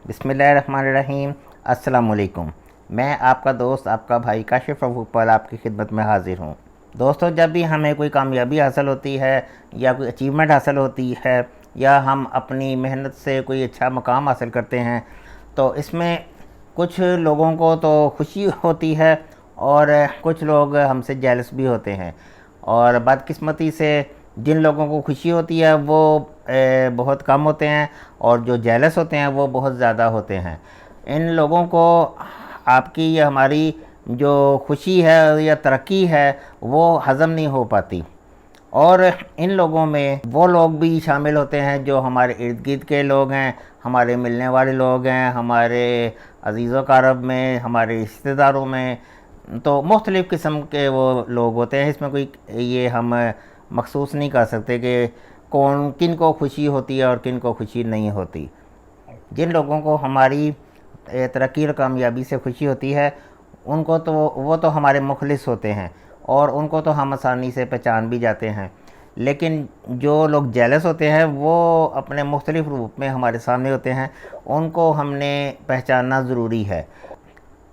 बिस्मिल्लाहिर्रहमानिर्रहीम। अस्सलाम वालेकुम। मैं आपका दोस्त, आपका भाई काशिफ रऊफ़ आपकी खिदमत में हाज़िर हूँ। दोस्तों, जब भी हमें कोई कामयाबी हासिल होती है या कोई अचीवमेंट हासिल होती है या हम अपनी मेहनत से कोई अच्छा मकाम हासिल करते हैं, तो इसमें कुछ लोगों को तो खुशी होती है और कुछ लोग हमसे जेलस भी होते हैं। और बदकिस्मती से जिन लोगों को खुशी होती है वो बहुत कम होते हैं, और जो जेलस होते हैं वो बहुत ज़्यादा होते हैं। इन लोगों को आपकी या हमारी जो खुशी है या तरक्की है वो हज़म नहीं हो पाती। और इन लोगों में वो लोग भी शामिल होते हैं जो हमारे इर्द गिर्द के लोग हैं, हमारे मिलने वाले लोग हैं, हमारे अज़ीज़ व अक़ारब में, हमारे रिश्तेदारों में। तो मुख्तलिफ़ किस्म के वो लोग होते हैं। इसमें कोई ये हम मखसूस नहीं कर सकते कि कौन किन को खुशी होती है और किन को खुशी नहीं होती। जिन लोगों को हमारी तरक्की और कामयाबी से खुशी होती है उनको तो वो तो हमारे मुखलिस होते हैं और उनको तो हम आसानी से पहचान भी जाते हैं। लेकिन जो लोग जेलस होते हैं वो अपने मुख्तलिफ़ रूप में हमारे सामने होते हैं, उनको हमने पहचानना ज़रूरी है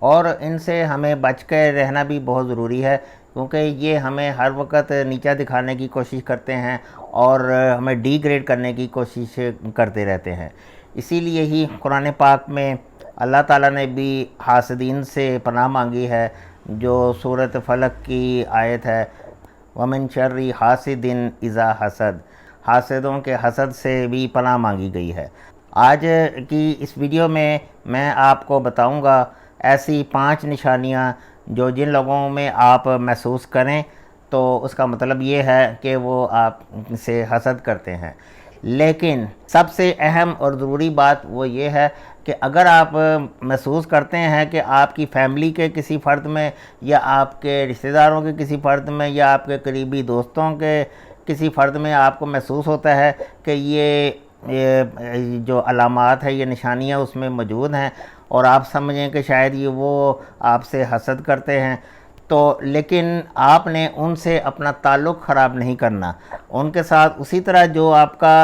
और इनसे हमें बच कर रहना भी बहुत ज़रूरी है, क्योंकि ये हमें हर वक्त नीचा दिखाने की कोशिश करते हैं और हमें डिग्रेड करने की कोशिश करते रहते हैं। इसीलिए ही कुरान पाक में अल्लाह ताला ने भी हासदीन से पनाह मांगी है, जो सूरत फलक की आयत है, वमिन शर्रि हासिदिन इज़ा हसद, हासदों के हसद से भी पनाह मांगी गई है। आज की इस वीडियो में मैं आपको बताऊंगा ऐसी 5 निशानियां जो जिन लोगों में आप महसूस करें तो उसका मतलब ये है कि वो आपसे हसद करते हैं। लेकिन सबसे अहम और ज़रूरी बात वो ये है कि अगर आप महसूस करते हैं कि आपकी फ़ैमिली के किसी फ़र्द में या आपके रिश्तेदारों के किसी फ़र्द में या आपके करीबी दोस्तों के किसी फ़र्द में आपको महसूस होता है कि ये जो अलामात है, ये निशानियाँ उसमें मौजूद हैं और आप समझें कि शायद ये वो आपसे हसद करते हैं, तो लेकिन आपने उनसे अपना ताल्लुक़ ख़राब नहीं करना। उनके साथ उसी तरह जो आपका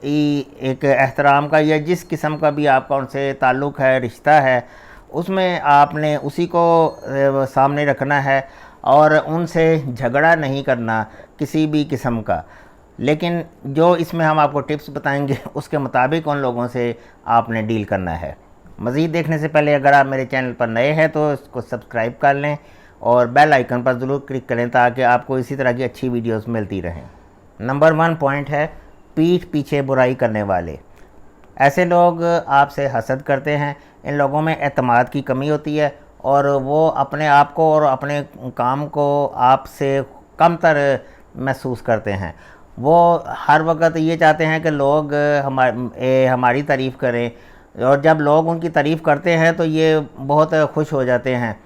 एक एहतराम का या जिस किस्म का भी आपका उनसे ताल्लुक़ है, रिश्ता है, उसमें आपने उसी को सामने रखना है और उनसे झगड़ा नहीं करना किसी भी किस्म का। लेकिन जो इसमें हम आपको टिप्स बताएंगे उसके मुताबिक उन लोगों से आपने डील करना है। मज़ीद देखने से पहले अगर आप मेरे चैनल पर नए हैं तो इसको सब्सक्राइब कर लें और बेल आइकन पर ज़रूर क्लिक करें ताकि आपको इसी तरह की अच्छी वीडियोस मिलती रहें। नंबर 1 पॉइंट है पीठ पीछे बुराई करने वाले। ऐसे लोग आपसे हसद करते हैं। इन लोगों में एतमाद की कमी होती है और वो अपने आप को और अपने काम को आपसे कमतर महसूस करते हैं। वो हर वक्त ये चाहते हैं कि लोग हमारी तारीफ़ करें, और जब लोग उनकी तारीफ़ करते हैं तो ये बहुत खुश हो जाते हैं।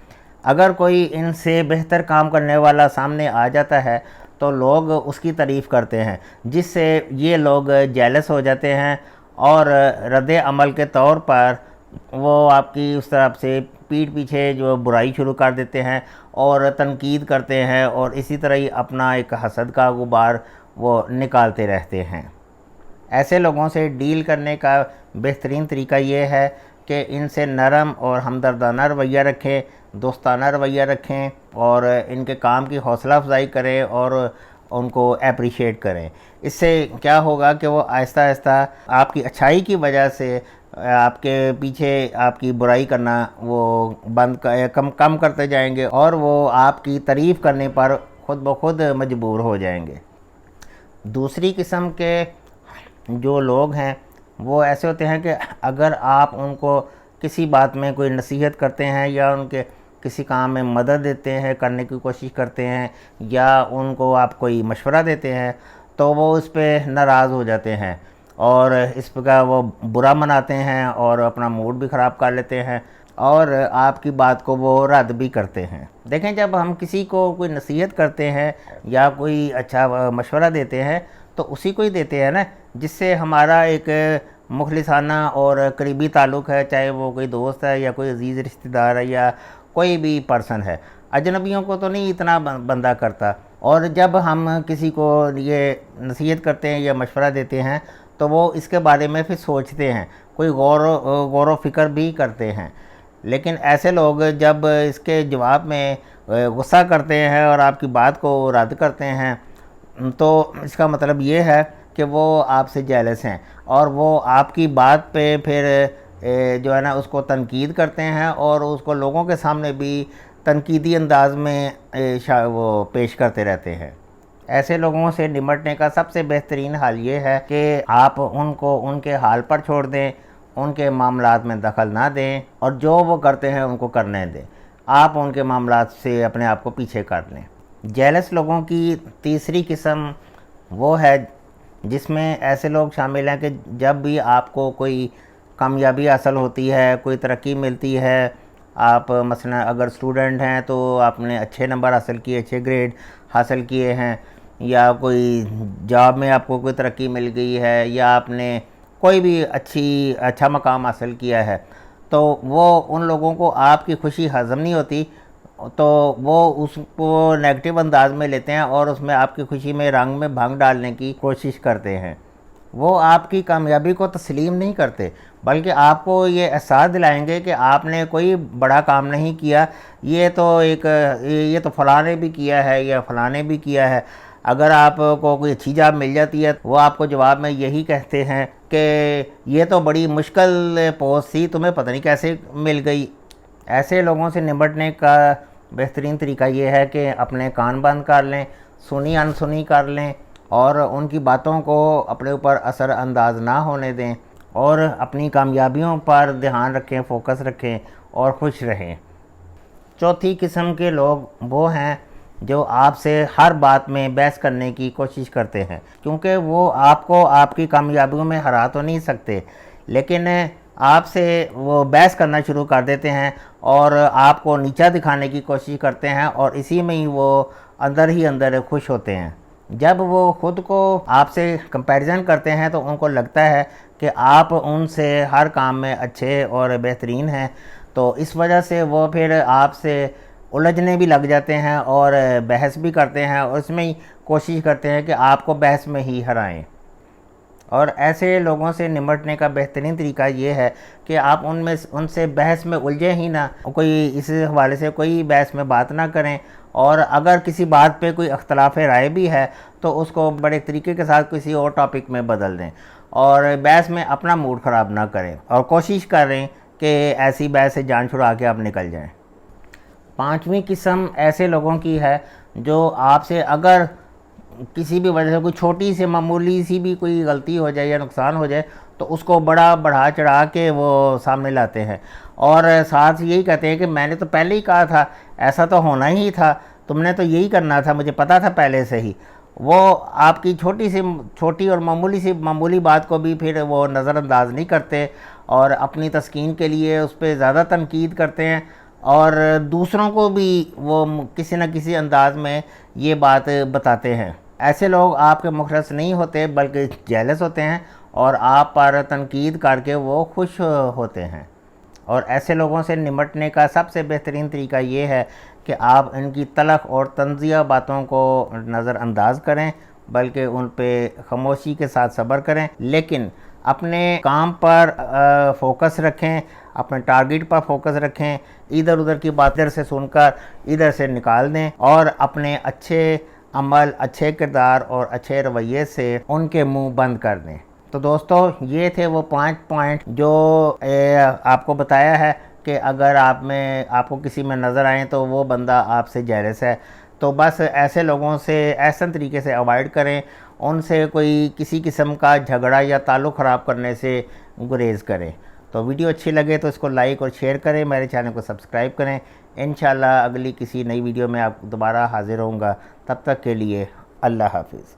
अगर कोई इनसे बेहतर काम करने वाला सामने आ जाता है तो लोग उसकी तारीफ़ करते हैं, जिससे ये लोग जेलस हो जाते हैं और रद्द अमल के तौर पर वो आपकी उस तरफ से पीठ पीछे जो बुराई शुरू कर देते हैं और तनकीद करते हैं और इसी तरह ही अपना एक हसद का गुबार वो निकालते रहते हैं। ऐसे लोगों से डील करने का बेहतरीन तरीका ये है कि इनसे नरम और हमदर्दाना रवैया रखें, दोस्ताना रवैया रखें और इनके काम की हौसला अफजाई करें और उनको अप्रिशिएट करें। इससे क्या होगा कि वो आहिस्ता आहिस्ता आपकी अच्छाई की वजह से आपके पीछे आपकी बुराई करना वो कम करते जाएंगे और वो आपकी तारीफ़ करने पर ख़ुद ब खुद मजबूर हो जाएंगे। दूसरी किस्म के जो लोग हैं वो ऐसे होते हैं कि अगर आप उनको किसी बात में कोई नसीहत करते हैं या उनके किसी काम में मदद देते हैं, करने की कोशिश करते हैं, या उनको आप कोई मशवरा देते हैं तो वो उस पर नाराज़ हो जाते हैं और इस प्रकार वो बुरा मनाते हैं और अपना मूड भी ख़राब कर लेते हैं और आपकी बात को वो रद्द भी करते हैं। देखें, जब हम किसी को कोई नसीहत करते हैं या कोई अच्छा मशवरा देते हैं तो उसी को ही देते हैं ना जिससे हमारा एक मुखलिसाना और करीबी ताल्लुक़ है, चाहे वो कोई दोस्त है या कोई अजीज़ रिश्तेदार है या कोई भी पर्सन है। अजनबियों को तो नहीं इतना बंदा करता। और जब हम किसी को ये नसीहत करते हैं या मशवरा देते हैं تو وہ اس کے بارے میں پھر سوچتے ہیں، کوئی غور و فکر بھی کرتے ہیں۔ لیکن ایسے لوگ جب اس کے جواب میں غصہ کرتے ہیں اور آپ کی بات کو رد کرتے ہیں، تو اس کا مطلب یہ ہے کہ وہ آپ سے جیلس ہیں، اور وہ آپ کی بات پہ پھر جو ہے نا اس کو تنقید کرتے ہیں، اور اس کو لوگوں کے سامنے بھی تنقیدی انداز میں وہ پیش کرتے رہتے ہیں۔ ایسے لوگوں سے نمٹنے کا سب سے بہترین حل یہ ہے کہ آپ ان کو ان کے حال پر چھوڑ دیں، ان کے معاملات میں دخل نہ دیں، اور جو وہ کرتے ہیں ان کو کرنے دیں، آپ ان کے معاملات سے اپنے آپ کو پیچھے کر لیں۔ جیلس لوگوں کی تیسری قسم وہ ہے جس میں ایسے لوگ شامل ہیں کہ جب بھی آپ کو کوئی کامیابی حاصل ہوتی ہے، کوئی ترقی ملتی ہے، آپ مثلا اگر اسٹوڈنٹ ہیں تو آپ نے اچھے نمبر حاصل کیے، اچھے گریڈ حاصل کیے ہیں، یا کوئی جاب میں آپ کو کوئی ترقی مل گئی ہے، یا آپ نے کوئی بھی اچھا مقام حاصل کیا ہے، تو وہ ان لوگوں کو آپ کی خوشی ہضم نہیں ہوتی، تو وہ اس کو نیگیٹو انداز میں لیتے ہیں اور اس میں آپ کی خوشی میں رنگ میں بھنگ ڈالنے کی کوشش کرتے ہیں۔ وہ آپ کی کامیابی کو تسلیم نہیں کرتے، بلکہ آپ کو یہ احساس دلائیں گے کہ آپ نے کوئی بڑا کام نہیں کیا، یہ تو فلاں نے بھی کیا ہے یا فلاں نے بھی کیا ہے۔ اگر آپ کو کوئی اچھی جاب مل جاتی ہے، وہ آپ کو جواب میں یہی کہتے ہیں کہ یہ تو بڑی مشکل پوسٹ تھی، تمہیں پتہ نہیں کیسے مل گئی۔ ایسے لوگوں سے نمٹنے کا بہترین طریقہ یہ ہے کہ اپنے کان بند کر لیں، سنی انسنی کر لیں، اور ان کی باتوں کو اپنے اوپر اثر انداز نہ ہونے دیں، اور اپنی کامیابیوں پر دھیان رکھیں، فوکس رکھیں اور خوش رہیں۔ چوتھی قسم کے لوگ وہ ہیں جو آپ سے ہر بات میں بحث کرنے کی کوشش کرتے ہیں، کیونکہ وہ آپ کو آپ کی کامیابیوں میں ہرا تو نہیں سکتے، لیکن آپ سے وہ بحث کرنا شروع کر دیتے ہیں اور آپ کو نیچا دکھانے کی کوشش کرتے ہیں، اور اسی میں ہی وہ اندر ہی اندر خوش ہوتے ہیں۔ جب وہ خود کو آپ سے کمپیریزن کرتے ہیں تو ان کو لگتا ہے کہ آپ ان سے ہر کام میں اچھے اور بہترین ہیں، تو اس وجہ سے وہ پھر آپ سے الجھنے بھی لگ جاتے ہیں اور بحث بھی کرتے ہیں، اور اس میں ہی کوشش کرتے ہیں کہ آپ کو بحث میں ہی ہرائیں۔ اور ایسے لوگوں سے نمٹنے کا بہترین طریقہ یہ ہے کہ آپ ان سے بحث میں الجھیں ہی نہ، کوئی اس حوالے سے کوئی بحث میں بات نہ کریں، اور اگر کسی بات پہ کوئی اختلاف رائے بھی ہے تو اس کو بڑے طریقے کے ساتھ کسی اور ٹاپک میں بدل دیں، اور بحث میں اپنا موڈ خراب نہ کریں، اور کوشش کریں کہ ایسی بحث سے جان چھڑا کے آپ نکل جائیں۔ پانچویں قسم ایسے لوگوں کی ہے جو آپ سے اگر کسی بھی وجہ سے کوئی چھوٹی سی معمولی سی بھی کوئی غلطی ہو جائے یا نقصان ہو جائے تو اس کو بڑھا چڑھا کے وہ سامنے لاتے ہیں، اور ساتھ یہی کہتے ہیں کہ میں نے تو پہلے ہی کہا تھا، ایسا تو ہونا ہی تھا، تم نے تو یہی کرنا تھا، مجھے پتا تھا پہلے سے ہی۔ وہ آپ کی چھوٹی اور معمولی بات کو بھی پھر وہ نظر انداز نہیں کرتے، اور اپنی تسکین کے لیے اس پہ زیادہ تنقید کرتے ہیں، اور دوسروں کو بھی وہ کسی نہ کسی انداز میں یہ بات بتاتے ہیں۔ ایسے لوگ آپ کے مخلص نہیں ہوتے بلکہ جیلس ہوتے ہیں، اور آپ پر تنقید کر کے وہ خوش ہوتے ہیں۔ اور ایسے لوگوں سے نمٹنے کا سب سے بہترین طریقہ یہ ہے کہ آپ ان کی تلخ اور طنزیہ باتوں کو نظر انداز کریں، بلکہ ان پہ خاموشی کے ساتھ صبر کریں، لیکن اپنے کام پر فوکس رکھیں، اپنے ٹارگٹ پر فوکس رکھیں، ادھر ادھر کی بات ادھر سے سن کر ادھر سے نکال دیں، اور اپنے اچھے عمل، اچھے کردار اور اچھے رویے سے ان کے منہ بند کر دیں۔ تو دوستو، یہ تھے وہ 5 پوائنٹ جو آپ کو بتایا ہے کہ اگر آپ کو کسی میں نظر آئیں تو وہ بندہ آپ سے جیلس ہے، تو بس ایسے لوگوں سے احسن طریقے سے اوائڈ کریں، ان سے کوئی کسی قسم کا جھگڑا یا تعلق خراب کرنے سے گریز کریں۔ تو ویڈیو اچھی لگے تو اس کو لائک اور شیئر کریں، میرے چینل کو سبسکرائب کریں۔ انشاءاللہ اگلی کسی نئی ویڈیو میں آپ دوبارہ حاضر ہوں گا، تب تک کے لیے اللہ حافظ۔